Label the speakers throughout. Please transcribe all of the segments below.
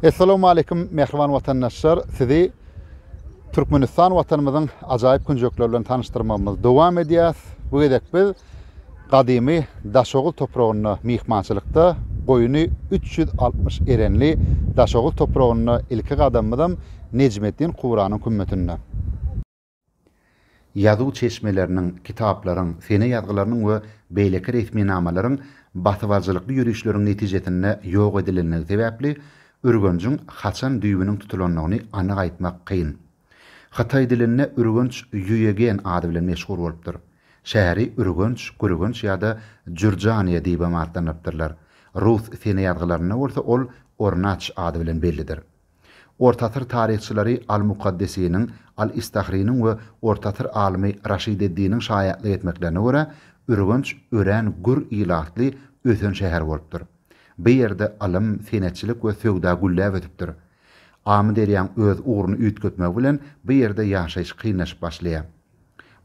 Speaker 1: Assalamu alaikum mehriban vatandaşlar. Sizi Türkmenistan vatanımızın acayip kunjoklarıyla tanıştırmamız devam ediyaz. Bu edek biz kadimi Daşoğul toprağını mihmançılıkta boyunu 360 erenli Daşoğul toprağını ilki adamıdım Necmettin Kuran'ın kümmetinde. Yazı çeşmelerinin, kitapların, sene yazgılarının ve beyleki resminamaların batıvacılıklı yürüyüşlerin netijetinde yok edilenleri sebepli Ürgöncüň haçan düýbüniň tutulanlygyny anyk aýtmak kyn. Hatay diline Ürgönç ýüýegen ady bilen meşhur bolupdyr. Şäheri Ürgönç, Gürgönç ýa-da Jurjaniýa diýip atlanýardylar. Rus sene ýazgylaryna bolsa ol Ornaç ady bilen bellidir. Ortatyr tarihçileri Al-Muqaddesiniň, Al-Istahriniň we Ortatyr alimy Raşideddiniň şaýatlyk etmeklerine görä Ürgönç ören gür ilatly ösen şäher bolupdyr. Bu yerde alym, senetçilik we söwda gülläp ötüpdir. Amy derýän öz ugruny üýtgetmek bilen bu yerde ýaşaýyş kynlaşyp başlaýar.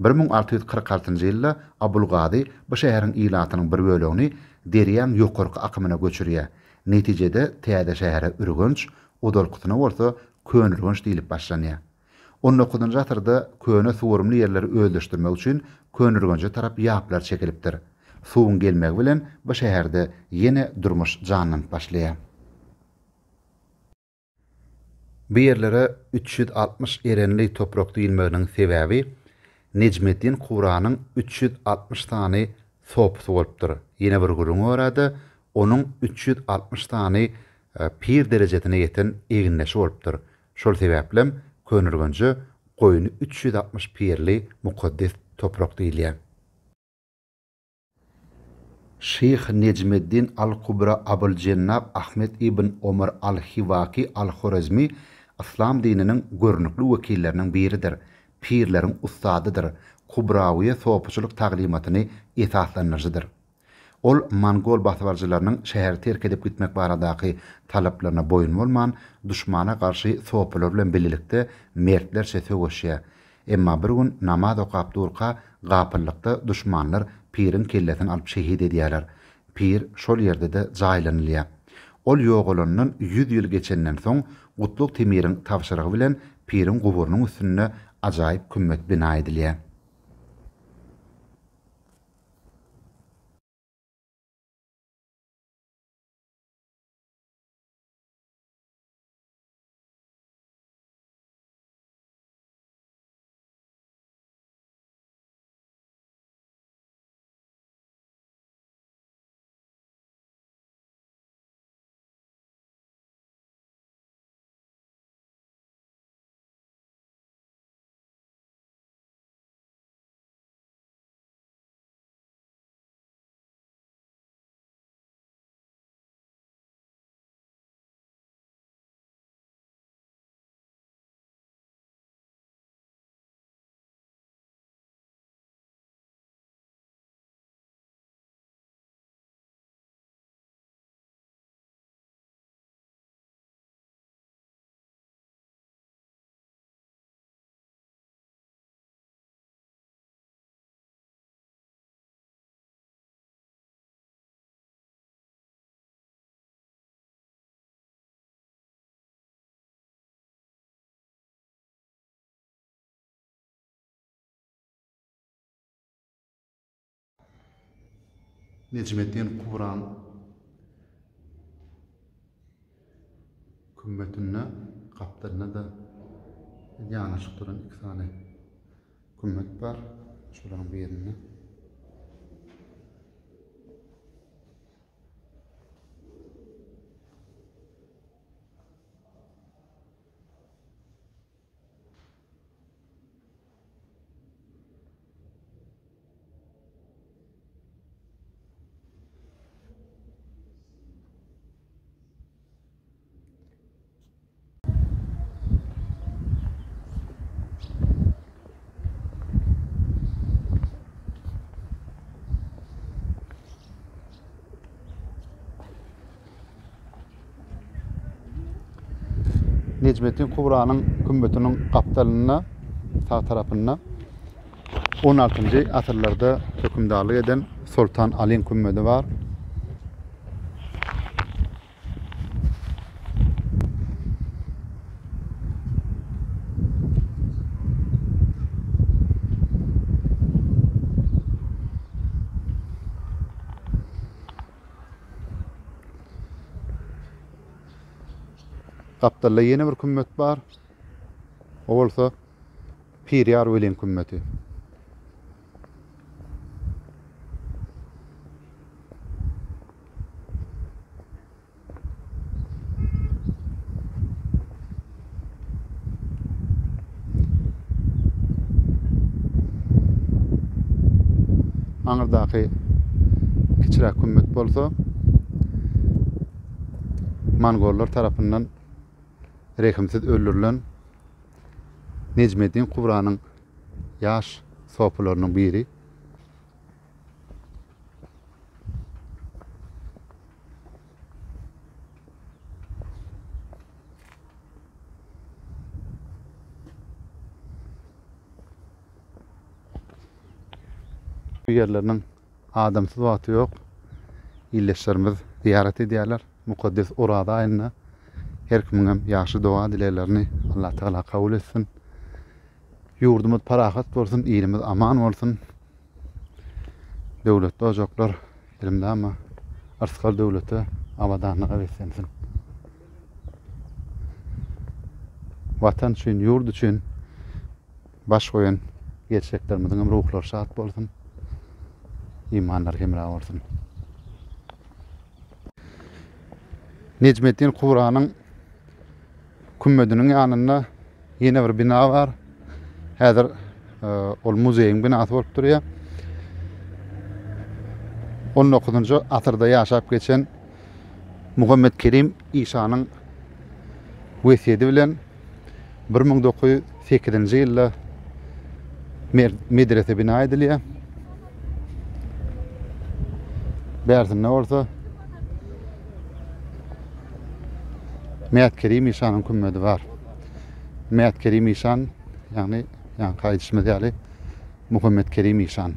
Speaker 1: 1646-njy ýylda Abulgady bu şäheriň ilatynyň bir bölegini derýän ýokarky akymyna göçürýär. Netijede täze şähere Ürgönç, odalkyna bolsa Könürgönç diýilip başlanýar. 19-njy asyrda köne suwurumly ýerleri öldürmek üçin Könürgönçe tarap ýaplar çekilipdir. Suwun gelmegi bilen bu şäherde ýene durmuş janlanıp başlaýar. Bu ýerlere 360 erenli toprak diýilmeginiň sebäbi Necmettin Kuranyň 360 tany sopusy bolupdyr. Ýene bir gurulma barada onuň 360 tany pir derejetine ýeten eginleşi bolupdyr. Şol sebäple Könürgönçe goýuny 360 pirli mukaddes toprak diýilýär. Şeyh Necmettin Al-Kubra Abul-Cennab Ahmet ibn Omar Al-Hivaki Al-Khorazmi İslam dininiň görnükli wekillerinden biridir. Pirlerin ustadydyr. Kubrawiye sopuçuluk taglimatyny esaslanýardyr. Ol Mongol batywarjylarynyň şäher terk edip gitmek baradaky talaplaryna boyun bolman, düşmana garşy sopular bilen birlikde mertlerçe söwüşýär. Emma bir gün namaz okap durka gapyrlykda düşmanlar pirin kelletini alıp şehit edýärler. Pir şol ýerde de jaýlanylýar. Ol ýogalanyň 100 ýyl geçenden soň Gutluk Temiriň tapşyrygy bilen pirin guburunyň üstüne ajaýyp kümmet bina edilýär. Necmettin Kuran kümmetine kaptanına da yanaşık duran 2 tane kümmet var. Şuranın bir yerine. Necmettin Kubra'nın kümmetinin kaptanına sağ tarafına 16. asırlarda hükümdarlık eden Sultan Ali'nin kümmeti var. Gapdalla yeni bir kümmet bar. O bolsa Piryar Welin kümmeti. Aňyrdaky kiçirak kümmet bolsa Mongollar tarapyndan rehimsiz öldürülen Necmettin Kubranyň ýaş sopularynyň biri. Bu yerlerinin adamsız wagty ýok. İlleşlerimiz ziyaret edýärler. Mukaddes urada aýyna her kiminem ýaşy doga dileýlerini Allah Taala kabul etsin. Ýurdumyz parahat bolsun, ilimiz aman bolsun. Döwletde ojoklar elimdämi? Arskal döwlete abadanlyga bersensin. Watan üçin, ýurt üçin baş goýan gerçeklerimiziň ruhlary şat bolsun. İmanlar hemra bolsun. Necmettin Kubranyň kümmediniň ýanynda ýene bir bina bar. Häzir ol muzeýiň binasy bolup durýar. 19-njy asyrda ýaşap geçen Muhammed Kerim İsa'nyň wesiýeti bilen 1908-nji ýylda medrese bina edilýär. Bärzinde bolsa Mehmet Kerim İsa'nın kümmedi var. Mehmet Kerim İsa'nın yani kaýdysymyz ýaly Muhammed Kerim İsa'nın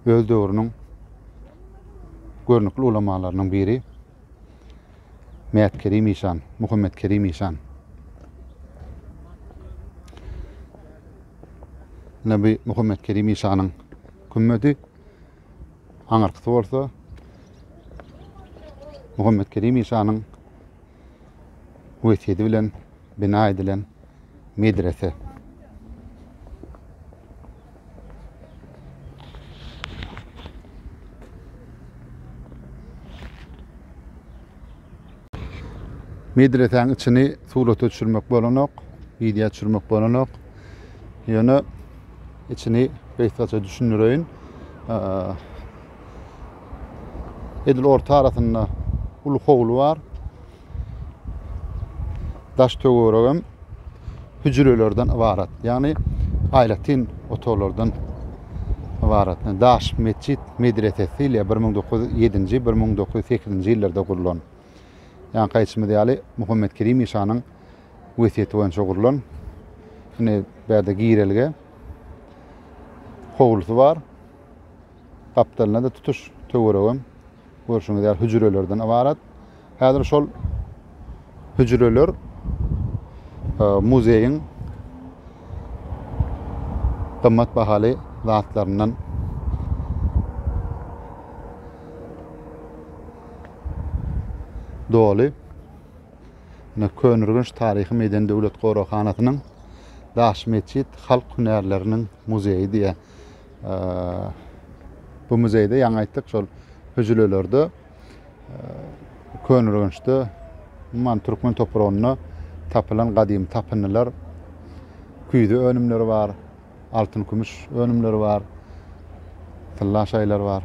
Speaker 1: öz döwrüniň görnükli ulamalarynyň biri Mehmet Kerim İsa'nın, Muhammed Kerim İsa'nın. Nabi Muhammed Kerim İsa'nın kümmedi aňyrkysy bolsa Muhammed Kerim İsa'nın wesiýeti bilen bina edilen medrese. Medreseň içini surata düşürmek bolanok, video düşürmek bolanok. Ýöne içini beýsaça düşünýäryn. Edil orta arasynda ulu howlu bar. Daş töweregem hüjrelerden ibarat. Yani aýlatyn otolardan ibarat. Daş mescit medresesi ile 1907-nji 1908-nji ýyllarda kurulan. Yani kaýdysymyz ýaly Muhammed Kerim İsa'nyň wesiýeti boýunça kurulan. Ine bäde girelge howlusy bar. Kapdalyna da tutuş töweregem görşüňiz ýaly hüjrelerden ibarat. Häzir şol hüjreler muzeýiň gymmat bahaly zatlaryndan doly. Könürgünç taryhy Meýdan Döwlet Gorakanatynyň Daş mescit halk hünärleriniň muzeyi diye. Bu muzeýde ýa aýtdyk şol hüjrelerde könürgünçde man Türkmen topragyna tapylan gadim tapynylar, küýde önümleri bar, altyn kümüş önümleri bar, tylla şaýlar bar.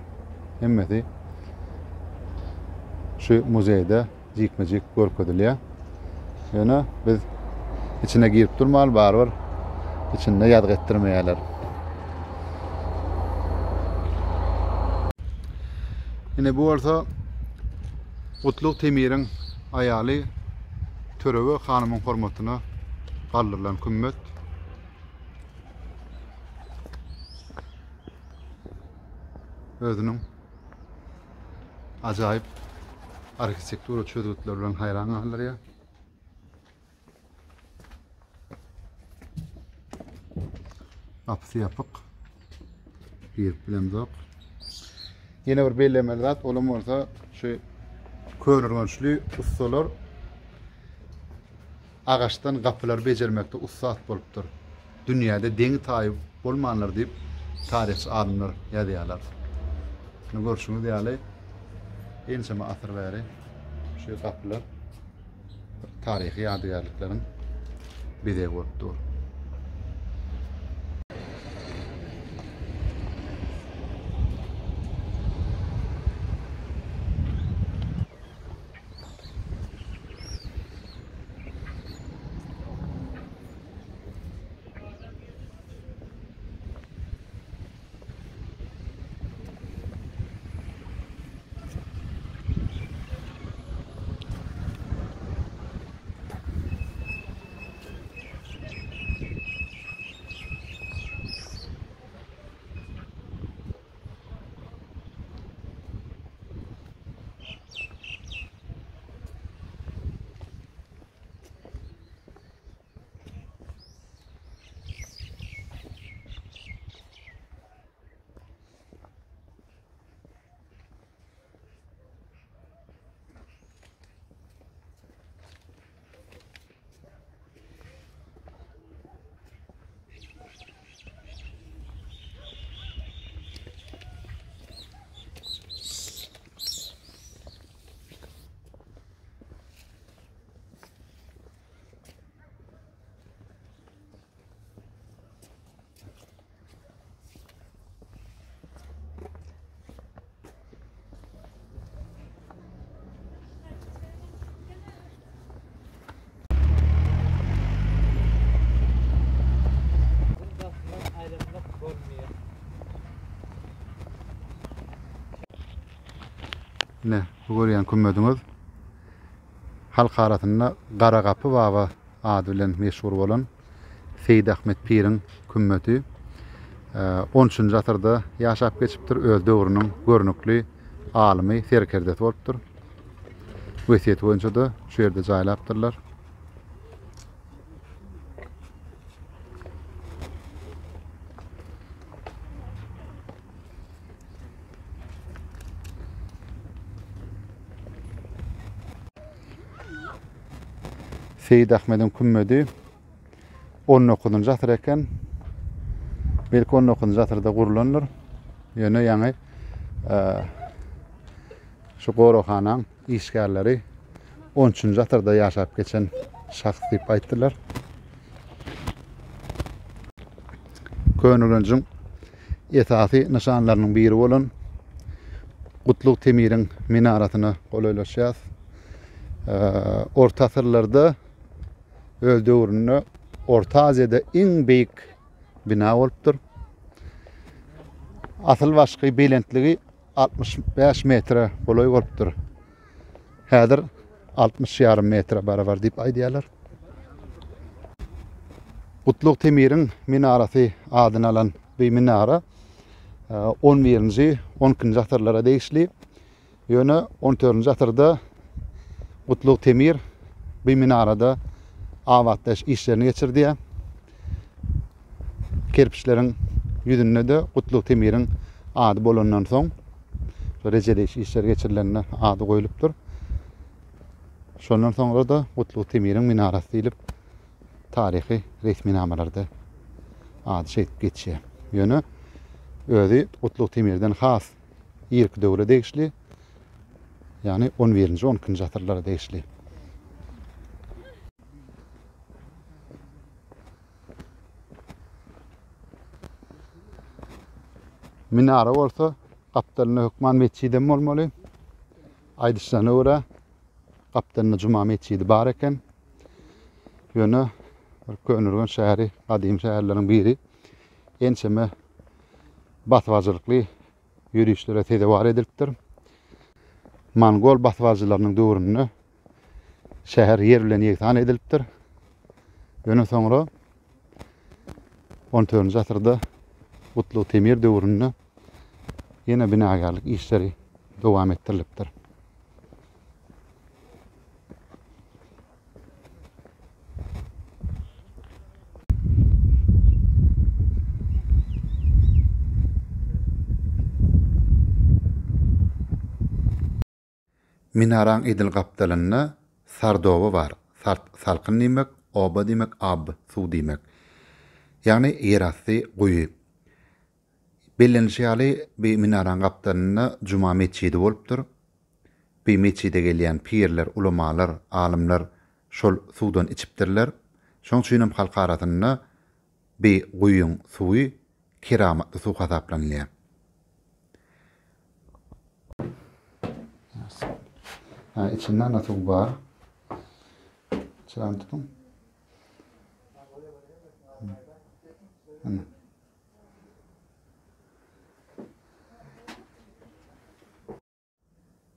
Speaker 1: Hemmeti şu muzeýde jikmejik görkezilýär. Ýöne biz içine girip durmaly bar, içinde ýad etdirmeýärler. Ine bu bolsa Gutluk Temiriň aýaly Törebe hanymyň hormatyna galdyrılan kümmet. Özüniň ajaýyp arkitektura çözgütleri bilen hayran galýar. Apsy ýapyk. Bir bilen zok. Ýene bir bellemeli zat, olam bolsa şu könürgünçli ustalar agaçdan gapylar bejermekde ussat bolupdyr. Dünýäde deňi taýyp bolmanlar diýip tarihçi alimler ýazýarlar. Bunu görüşüňiz ýaly enseme atyr bäri şu gapylar tarihi ýadygärliklaryň bide bolupdyr. Ne, bu görýän kümmediňiz halk arasynda Garagapy baba ady bilen meşhur bolan Seýid Ahmet Piriň kümmeti 13-nji asyrda ýaşap geçipdir. Öz döwrüniň görnükli alimy, serkerdet bolupdyr. Wesiýet boýunça da şu ýerde jaýlapdyrlar. Seýid Ahmediň kümmedi 19-njy asyr eken. Belki 19-njy asyrda gurulanlar. Ýöne ýaňy şu Gorohanaň işgärleri 13-njy asyrda ýaşap geçen şahs diýip aýtdylar. Könügünjüň esasy nişanlarynyň biri bolan Gutluk Temiriň minaratyny golaýlaşýar. Orta asyrlarda öz döwründe Orta Aziýada iň beýik bina bolupdyr. Asyl başky belentligi 65 metre boloý bolupdyr. Häzir 60,5 metre barabar diýip aýdýarlar. Gutluk Temiriň minarasy adyny alan bu minara 11-nji 12-nji asyrlara degişli. Ýöne 14-nji asyrda Gutluk Temir bu minarada awatdaş işlerini geçirdi. Kerpiçleriň ýüzüne de Gutluk Temiriň ady bolandan soň rejeleş işler geçirilenine ady goýulypdyr. Şondan soňra da Gutluk Temiriň minarasy diýilip tarihi resminamalarda ady şeýip geçýär. Ýöne özü Gutluk Temirden has ilk döwre degişli. Yani 11-nji 12-nji asyrlara degişli. Minara bolsa Gapdalyny Hökman mesçidem bolmaly. Aýdyşlana görä Gapdalyny Juma mesçidi bar eken. Ýöne Könürgün şäheri, gadymy şäherleriň biri. Enseme batwazylykly ýürüýüşlere tedewar edilipdir. Mongol batwazjylarynyň döwründe şäher ýer bilen ýeksan edilipdir. Ýöne soňra 14-nji asyrda Gutluk Temir döwründe ýene binagarlyk işleri dowam etdirilipdir. Minaraň edil gapdalyna sardowy bar. Salkyn nimek Oba demek ab, su demek. Yani yerasy guýy. Bellenşýaly bir minaran gapdalyna Juma meçidi bolupdyr. Bir meçide gelýän pirler, ulamalar, alimler şol suwdan içipdirler. Şoň üçin halk arasyna bir guýyň suwy keramatly suw hasaplanýar. İçinden nasıl var? Çıran tutun.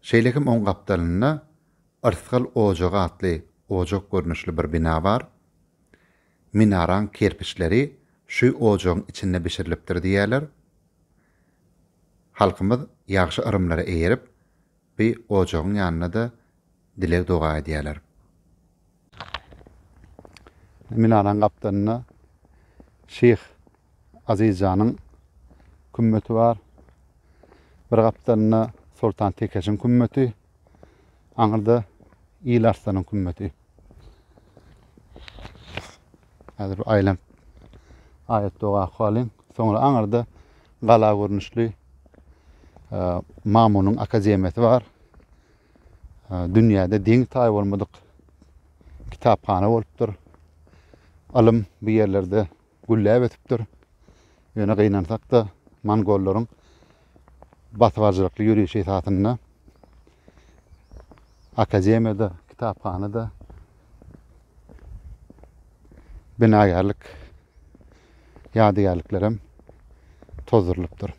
Speaker 1: Şeýlekim on gapdalyna Arskal ojak atly, ojak görnüşli bir bina var. Minaran kerpiçleri şu ojagyň içinde bişirilipdir diýerler. Halkymyz ýagşy ırımlara eýerip, bir ojagyň ýanyna da dilek doga edýärler. Minaran gapdalyna Şeyh Azizjanyň kümmeti var. Bir gapdalyna Sultan Tekeşiň kümmeti. Aňyrda İl Arslanyň kümmeti. Häzir aýlan ayet doga halyn. Soňra aňyrda gala görnüşli Mamunyň akademiyeti var. Dünýäde diň taý bolmadyk kitapxana bolupdyr. Alym bir yerlerde gülläp etipdir. Ýöne gynansak da Mongollaryň batwarjylykly ýürüýüşi esasyna akademiyada, kitapxanada binagarlyk ýadygarlyklarym tozurylypdyr.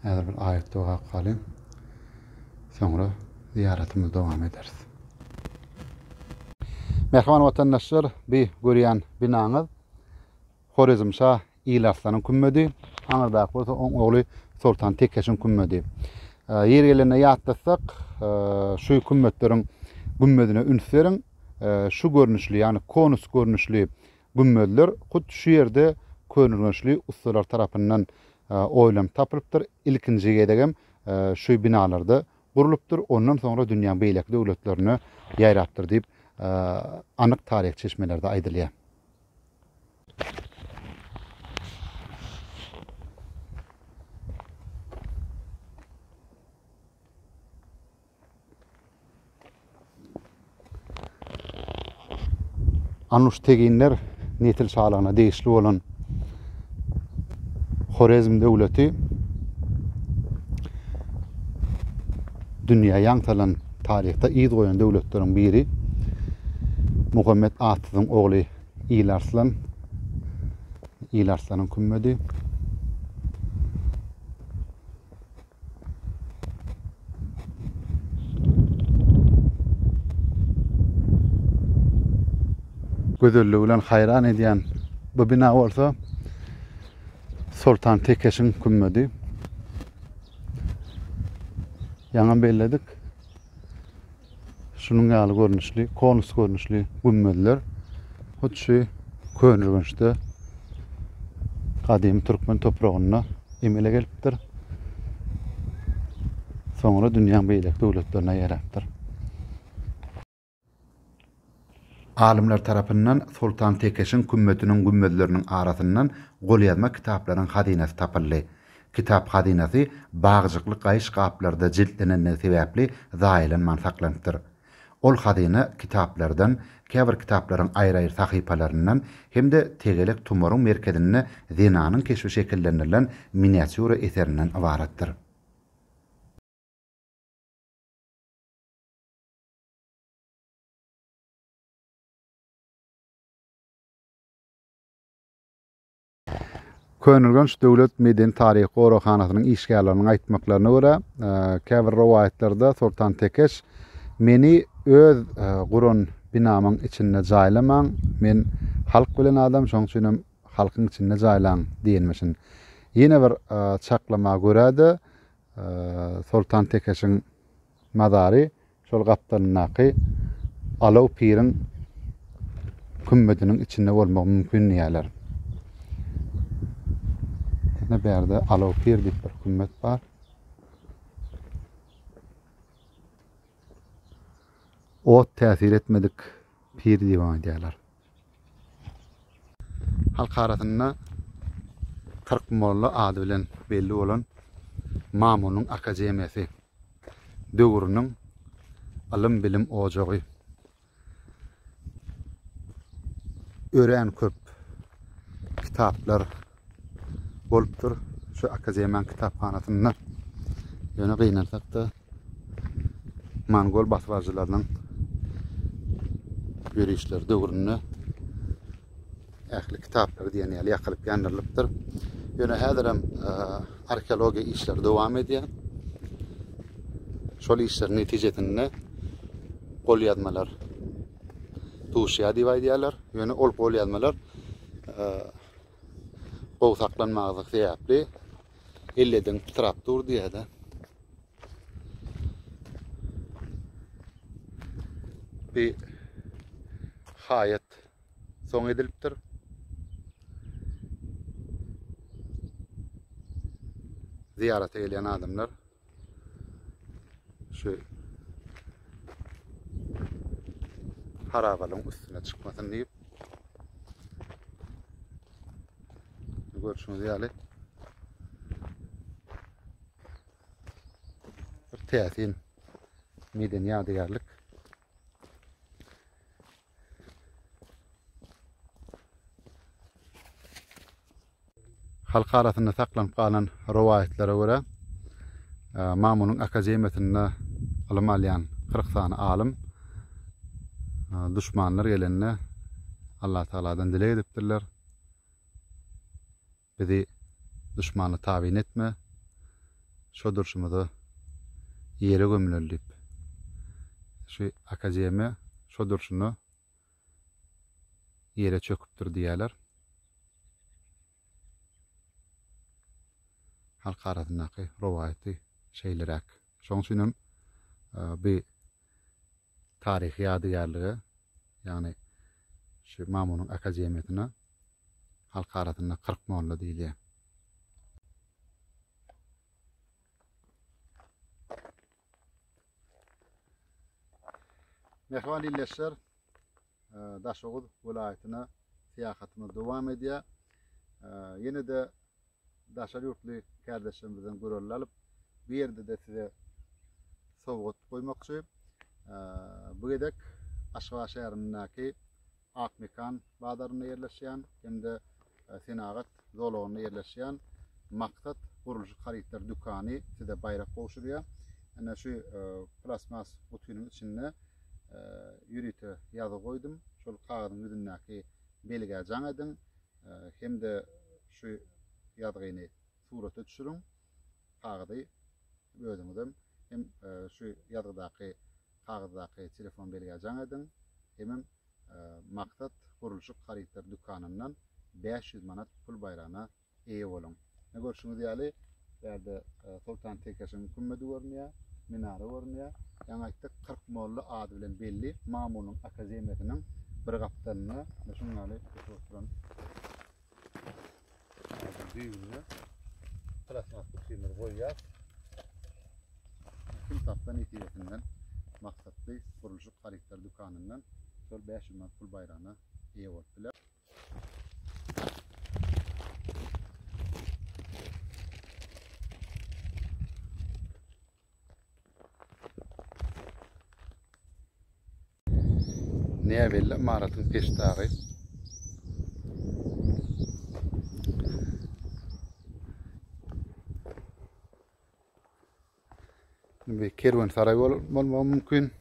Speaker 1: Häzir bir ayet doga kalyn. Soňra ziyaretimiz dowam ederiz. Merhaban vatandaşlar, bir görýän binaňyz Horizmşah İl Arslanyň kümmeti. Aňyrda bolsa oň ogly Sultan Tekeşiň kümmeti. Yer gelene ýatdasak, şu kümmetleriň gümmetine ünseriň, şu görnüşli, ýani konus görnüşli gümmetler hut şu ýerde körnüşli ustalar tarapyndan oýlam tapylypdyr. İlkinji gedegem şu binalarda gurulupdyr. Ondan soňra dünýäň beýlek döwletlerini ýaýrapdyr diýip anyk taryh çeşmelerde aýdylýar. Anuş teginler netil şalagyna degişli bolan Horezm döwleti dünýä ýaňtalan taryhda ýyz goýan döwletleriň biri. Muhammed Atyzyň ogly İl Arslan, İl Arslanyň kümmeti. Gözelligi bilen hayran edýän bu bina bolsa Sultan Tekeşiň kümmeti. Ýaňa belledik. Şunun ýaly görnüşli, konus görnüşli gümmetler hutşy könürgünçde kadim Türkmen topragyna emele gelipdir. Soňra dünýäň beýlek döwletlerine ýarapdyr. Alimler tarapyndan Sultan Tekeşiň kümmetiniň gümmetleriniň arasyndan golýazma kitaplaryň hazinesi tapyldy. Kitap hazinesi bagjykly gaýış gaplarda jiltlenen sebäpli zaýylanman saklanypdyr. Ol hazine kitaplardan, käbir kitaplaryň aýry-aýry sahypalaryndan hemde tegelek tumaryň merkezinde zinanyň keşfi şekillendirilen miniatüra eserinden ibaratdyr. Könülgönç Döwlet Medeni Taryhy Gorakanatynyň işgärleriniň aýtmaklaryna görä, käbir riwayatlerde Sultan Tekeş meni öz guran binamyň içinde jaýlamaň. Men halk bilen adam şoň üçin halkyň içinde jaýlan diýenmişin. Ýene bir çaklama göredi. Sultan Tekeşiň mazary şol gapdanynaky Alaw Piriň kümmediniň içinde bolmak mümkin ýalar. Ne berde Alaw Pir diýip bir kümmet bar. O täsir etmedik pir diýen diýerler. Halk arasyna 40 molla ady bilen belli bolan Mamunyň akademiyasy, döwrüniň alym bilim ojagy, ören köp kitaplar bolupdyr. Şu akademiýanyň kitaphanasyna ýöne gynalsak da Mongol basbarjylarynyň görüşler döwrüne ähli kitaplar diýen ýaly ýakylyp ýandyrlypdyr. Ýöne häzirem arkeologiýa işleri dowam edýär. Şol işler netijesinde gol ýazmalar tuşýa diýip aýdýarlar. Ýöne ol gol ýazmalar gowy saklanmagyny sebäpli elleden tuturap durdy ýa-da. Bir hayat soň edilipdir. Ziyaret gelen adamlar şu harabalyň üstüne çykmasyn diýip görüşüňiz ýaly bir täsin medeni ýadygarlyk. Halk arasynda saklanyp galan riwayetlere göre Mamunyň akademiýasyna alym alýan 40 sany alim düşmanlar gelende Allah Taala'dan dilek edipdirler. Bizi düşmanly tabin etme, şo durşumyzy ýere gömüler diýip. Şu akademiýa şo durşuny ýere çöküpdir diýerler. Halk arasyndaky riwayaty şeýlerek. Şoň üçin bir tarih ýadygarlygy, ýani şu Mamunyň akademiýasyna halk arasynda 40 molla diýilýär. Mehman illetler Daşoğuz vilayatyna siýahatymyz dowam edýär. Ýene de Daşar ýurtly kardeşlerimizden görüldü alıp bir ýerde de size sowgat goýmakçy. Bu gedek Aşgabat şäherindäki Akmekan badaryna ýerleşýän hem de Senagat zolagyna ýerleşýän Maksat gurulşy haritler dükany size bayrak goşurýar. Ana şu plasmas butuynyň içinde ýürite ýazy goýdum. Şol kagadyň ýüzündäki belge jaň edin. Hem de şu ýazgyny surata düşürüň. Kagady özüňizem hem şu ýazgydaky kagazdaky telefon belge jaň edin. Hem Maksat gurulşy haritler dükanynyň 500 manat pul bayrağına eýe boluň. Ne görüşüňiz ýaly berde Sultan Tekeşiň kümmedi görünýär, minara görünýär. Ýa-ni aýtdyk 40 molla ady bilen belli Mamunyň akademiýasynyň bir gapdalyna şuňaly oturan düýünü plasmas butynlar goýýar. Kim tapdan ýetýändiň maksatly gurulşy haritler dükanynyň şol 500 manat pul bayrağına eýe bolupdylar. Näme belli maratyň peşdagy. Bir kerwan saray bolmagy mümkin.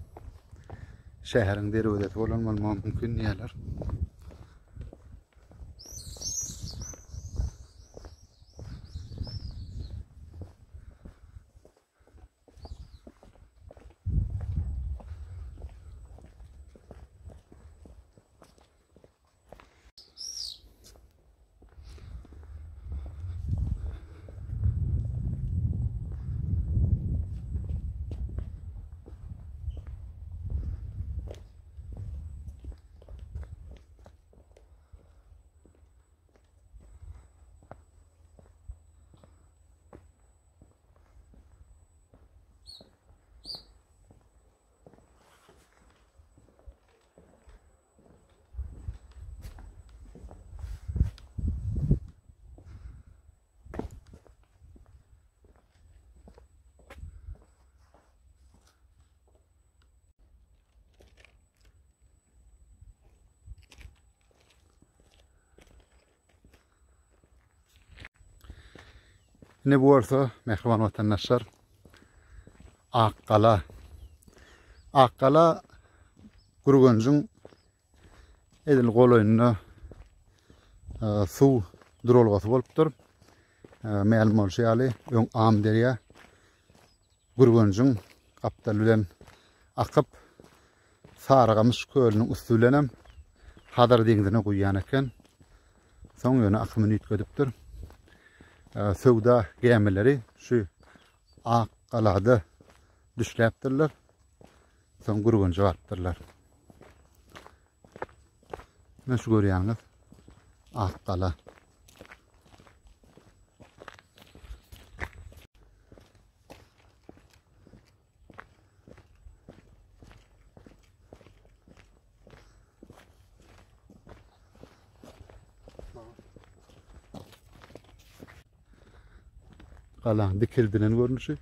Speaker 1: Şäheriň derewdeti bolmagy mümkin ýalar. Ne bu arada mehriban vatandaşlar Akkala. Akkala Gurgunjun edil goloyunda su durolgasy bolupdyr. Ma'lum bolşaly öň am derya Gurgunjun kaptal bilen akyp Sarıgamış kölüniň üstülenem Hadar deňizine guýýan eken. Soň ýöne akymy ýetgedipdir. Sowda gemileri şu Akkalada düşläpdirler. Soň Gurgunja barpdyrlar. Ne şu görýäňiz? Akkala. Kalan dikildiğinin görünüşü.